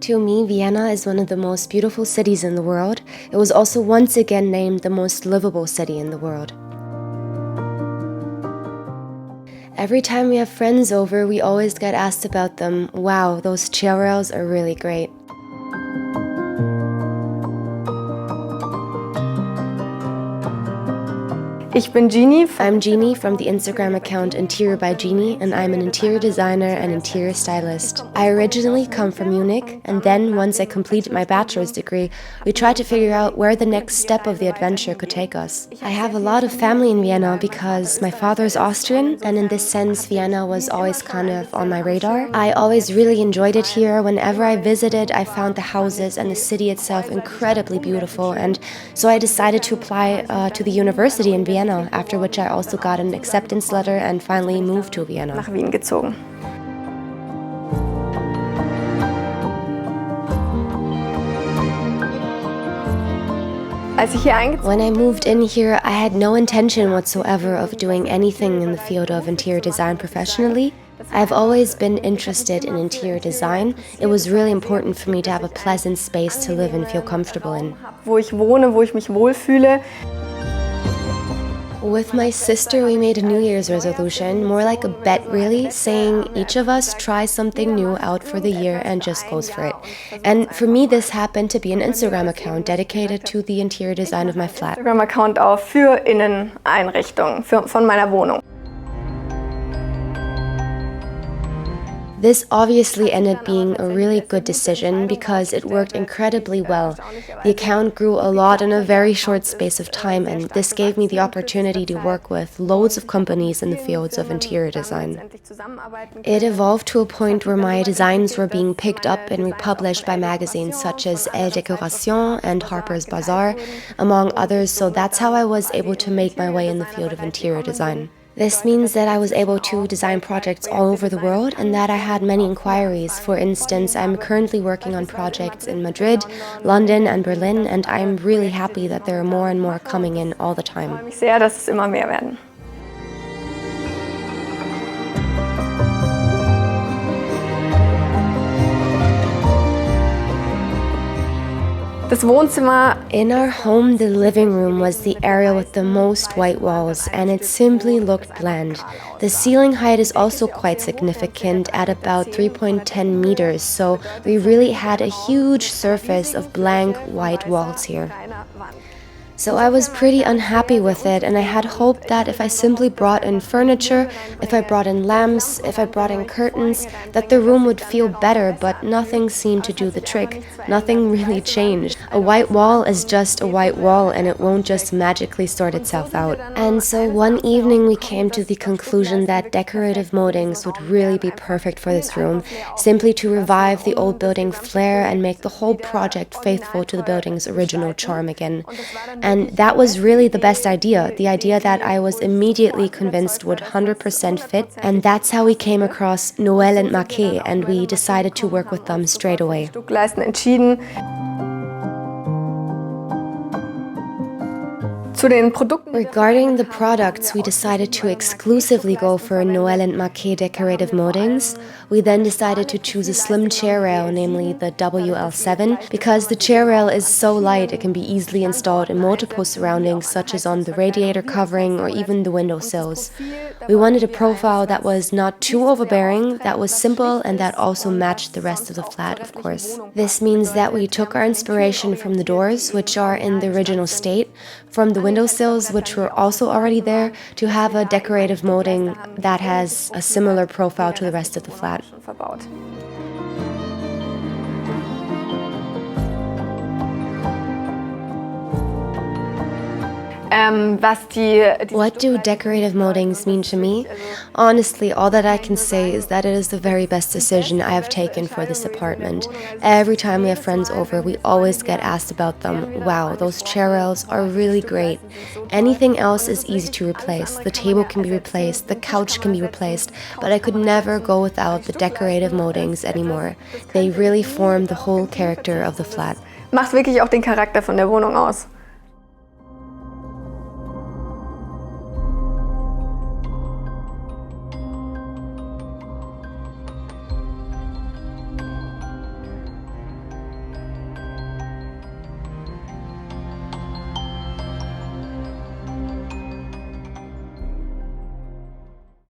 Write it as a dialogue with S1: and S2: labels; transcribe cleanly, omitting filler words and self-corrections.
S1: To me, Vienna is one of the most beautiful cities in the world. It was also once again named the most livable city in the world. Every time we have friends over, we always get asked about them. Wow, those chair rails are really great.
S2: Ich bin Gini.
S1: I'm Gini from the Instagram account interiorbygini, and I'm an interior designer and interior stylist. I originally come from Munich, and then once I completed my bachelor's degree, we tried to figure out where the next step of the adventure could take us. I have a lot of family in Vienna because my father is Austrian, and in this sense, Vienna was always kind of on my radar. I always really enjoyed it here. Whenever I visited, I found the houses and the city itself incredibly beautiful, and so I decided to apply to the university in Vienna, after which I also got an acceptance letter and finally moved to Vienna.
S2: Nach Wien gezogen.
S1: When I moved in here, I had no intention whatsoever of doing anything in the field of interior design professionally. I've always been interested in interior design. It was really important for me to have a pleasant space to live and feel comfortable in.
S2: Wo ich wohne, wo ich mich wohlfühle.
S1: With my sister, we made a New Year's resolution, more like a bet really, saying each of us tries something new out for the year and just goes for it. And for me, this happened to be an Instagram account dedicated to the interior design of my flat.
S2: Instagram-Account auch für Inneneinrichtungen von meiner Wohnung.
S1: This obviously ended up being a really good decision because it worked incredibly well. The account grew a lot in a very short space of time, and this gave me the opportunity to work with loads of companies in the fields of interior design. It evolved to a point where my designs were being picked up and republished by magazines such as Elle Décoration and Harper's Bazaar, among others, so that's how I was able to make my way in the field of interior design. This means that I was able to design projects all over the world and that I had many inquiries. For instance, I'm currently working on projects in Madrid, London and Berlin, and I'm really happy that there are more and more coming in all the time.
S2: Ich freue mich sehr, dass es immer mehr werden. Das Wohnzimmer.
S1: In our home, the living room was the area with the most white walls, and it simply looked bland. The ceiling height is also quite significant at about 3.10 meters, so we really had a huge surface of blank white walls here. So I was pretty unhappy with it, and I had hoped that if I simply brought in furniture, if I brought in lamps, if I brought in curtains, that the room would feel better, but nothing seemed to do the trick. Nothing really changed. A white wall is just a white wall, and it won't just magically sort itself out. And so one evening we came to the conclusion that decorative moldings would really be perfect for this room, simply to revive the old building flair and make the whole project faithful to the building's original charm again. And that was really the best idea, the idea that I was immediately convinced would 100% fit, and that's how we came across NOΕL MARQUET, and we decided to work with them straight away. Regarding the products, we decided to exclusively go for NOΕL MARQUET decorative moldings. We then decided to choose a slim chair rail, namely the WL7, because the chair rail is so light it can be easily installed in multiple surroundings, such as on the radiator covering or even the window sills. We wanted a profile that was not too overbearing, that was simple, and that also matched the rest of the flat, of course. This means that we took our inspiration from the doors, which are in the original state, from the windowsills, which were also already there, to have a decorative molding that has a similar profile to the rest of the flat. What do decorative moldings mean to me? Honestly, all that I can say is that it is the very best decision I have taken for this apartment. Every time we have friends over, we always get asked about them. Wow, those chair rails are really great. Anything else is easy to replace. The table can be replaced, the couch can be replaced, but I could never go without the decorative moldings anymore. They really form the whole character of the flat.
S2: Macht wirklich auch den Charakter von der Wohnung aus.